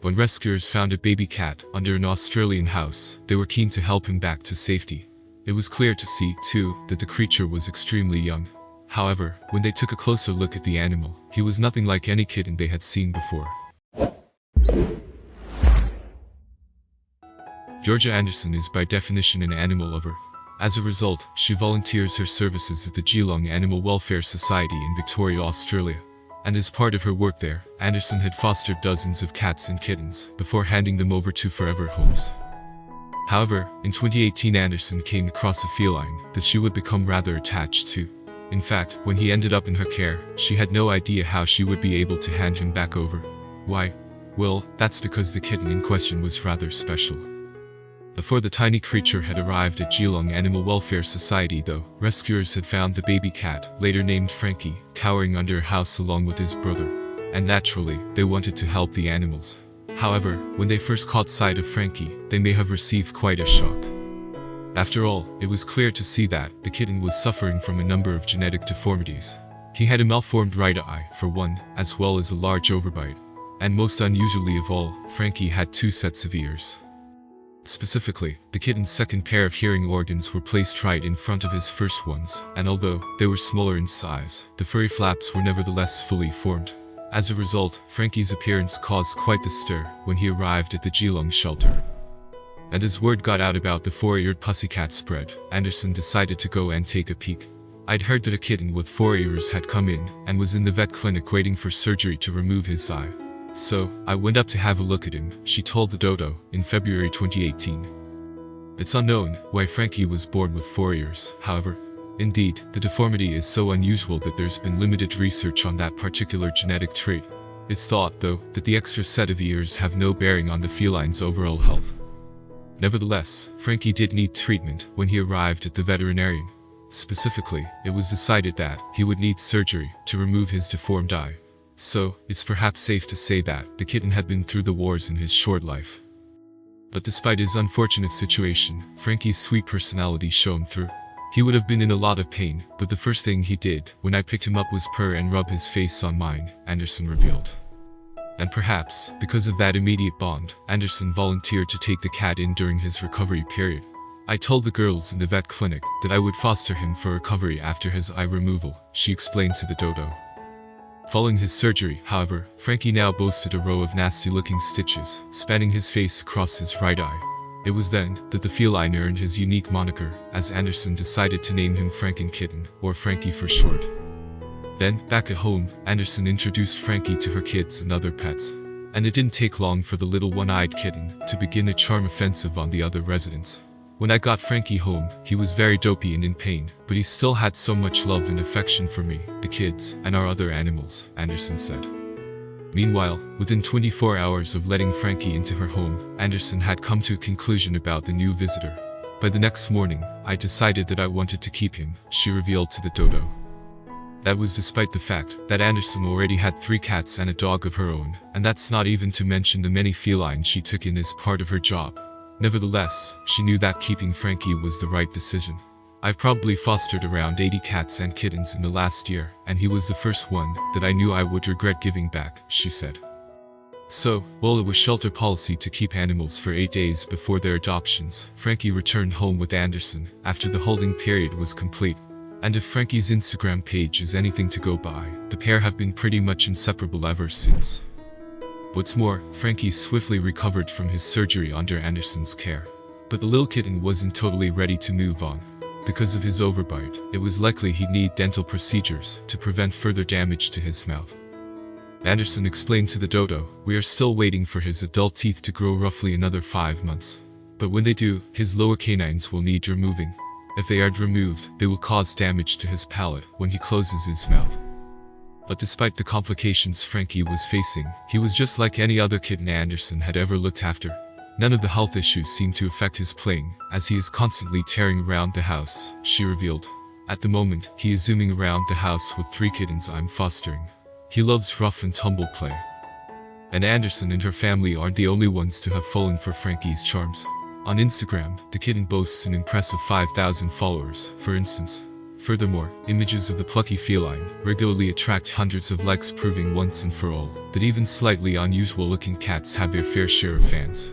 When rescuers found a baby cat under an Australian house, they were keen to help him back to safety. It was clear to see, too, that the creature was extremely young. However, when they took a closer look at the animal, he was nothing like any kitten they had seen before. Georgia Anderson is by definition an animal lover. As a result, she volunteers her services at the Geelong Animal Welfare Society in Victoria, Australia. And as part of her work there, Anderson had fostered dozens of cats and kittens before handing them over to forever homes. However, in 2018 Anderson came across a feline that she would become rather attached to. In fact, when he ended up in her care, she had no idea how she would be able to hand him back over. Why? Well, that's because the kitten in question was rather special. Before the tiny creature had arrived at Geelong Animal Welfare Society though, rescuers had found the baby cat, later named Frankie, cowering under a house along with his brother. And naturally, they wanted to help the animals. However, when they first caught sight of Frankie, they may have received quite a shock. After all, it was clear to see that the kitten was suffering from a number of genetic deformities. He had a malformed right eye, for one, as well as a large overbite. And most unusually of all, Frankie had 2 sets of ears. Specifically, the kitten's second pair of hearing organs were placed right in front of his first ones, and although they were smaller in size, the furry flaps were nevertheless fully formed. As a result, Frankie's appearance caused quite the stir when he arrived at the Geelong shelter. And as word got out about the 4-eared pussycat spread, Anderson decided to go and take a peek. I'd heard that a kitten with 4 ears had come in and was in the vet clinic waiting for surgery to remove his eye. So, I went up to have a look at him, she told the Dodo, in February 2018. It's unknown why Frankie was born with 4 ears, however. Indeed, the deformity is so unusual that there's been limited research on that particular genetic trait. It's thought, though, that the extra set of ears have no bearing on the feline's overall health. Nevertheless, Frankie did need treatment when he arrived at the veterinarian. Specifically, it was decided that he would need surgery to remove his deformed eye. So, it's perhaps safe to say that the kitten had been through the wars in his short life. But despite his unfortunate situation, Frankie's sweet personality shone through. He would have been in a lot of pain, but the first thing he did when I picked him up was purr and rub his face on mine, Anderson revealed. And perhaps, because of that immediate bond, Anderson volunteered to take the cat in during his recovery period. I told the girls in the vet clinic that I would foster him for recovery after his eye removal, she explained to the Dodo. Following his surgery, however, Frankie now boasted a row of nasty-looking stitches, spanning his face across his right eye. It was then that the feline earned his unique moniker, as Anderson decided to name him Franken-Kitten, or Frankie for short. Then, back at home, Anderson introduced Frankie to her kids and other pets. And it didn't take long for the little one-eyed kitten to begin a charm offensive on the other residents. When I got Frankie home, he was very dopey and in pain, but he still had so much love and affection for me, the kids, and our other animals, Anderson said. Meanwhile, within 24 hours of letting Frankie into her home, Anderson had come to a conclusion about the new visitor. By the next morning, I decided that I wanted to keep him, she revealed to the Dodo. That was despite the fact that Anderson already had 3 cats and a dog of her own, and that's not even to mention the many felines she took in as part of her job. Nevertheless, she knew that keeping Frankie was the right decision. I've probably fostered around 80 cats and kittens in the last year, and he was the first one that I knew I would regret giving back, she said. So, while it was shelter policy to keep animals for 8 days before their adoptions, Frankie returned home with Anderson after the holding period was complete. And if Frankie's Instagram page is anything to go by, the pair have been pretty much inseparable ever since. What's more, Frankie swiftly recovered from his surgery under Anderson's care. But the little kitten wasn't totally ready to move on. Because of his overbite, it was likely he'd need dental procedures to prevent further damage to his mouth. Anderson explained to the Dodo, we are still waiting for his adult teeth to grow roughly another 5 months. But when they do, his lower canines will need removing. If they aren't removed, they will cause damage to his palate when he closes his mouth. But despite the complications Frankie was facing, he was just like any other kitten Anderson had ever looked after. None of the health issues seemed to affect his playing, as he is constantly tearing around the house, she revealed. At the moment, he is zooming around the house with 3 kittens I'm fostering. He loves rough and tumble play. And Anderson and her family aren't the only ones to have fallen for Frankie's charms. On Instagram, the kitten boasts an impressive 5,000 followers, for instance. Furthermore, images of the plucky feline regularly attract hundreds of likes, proving once and for all that even slightly unusual-looking cats have their fair share of fans.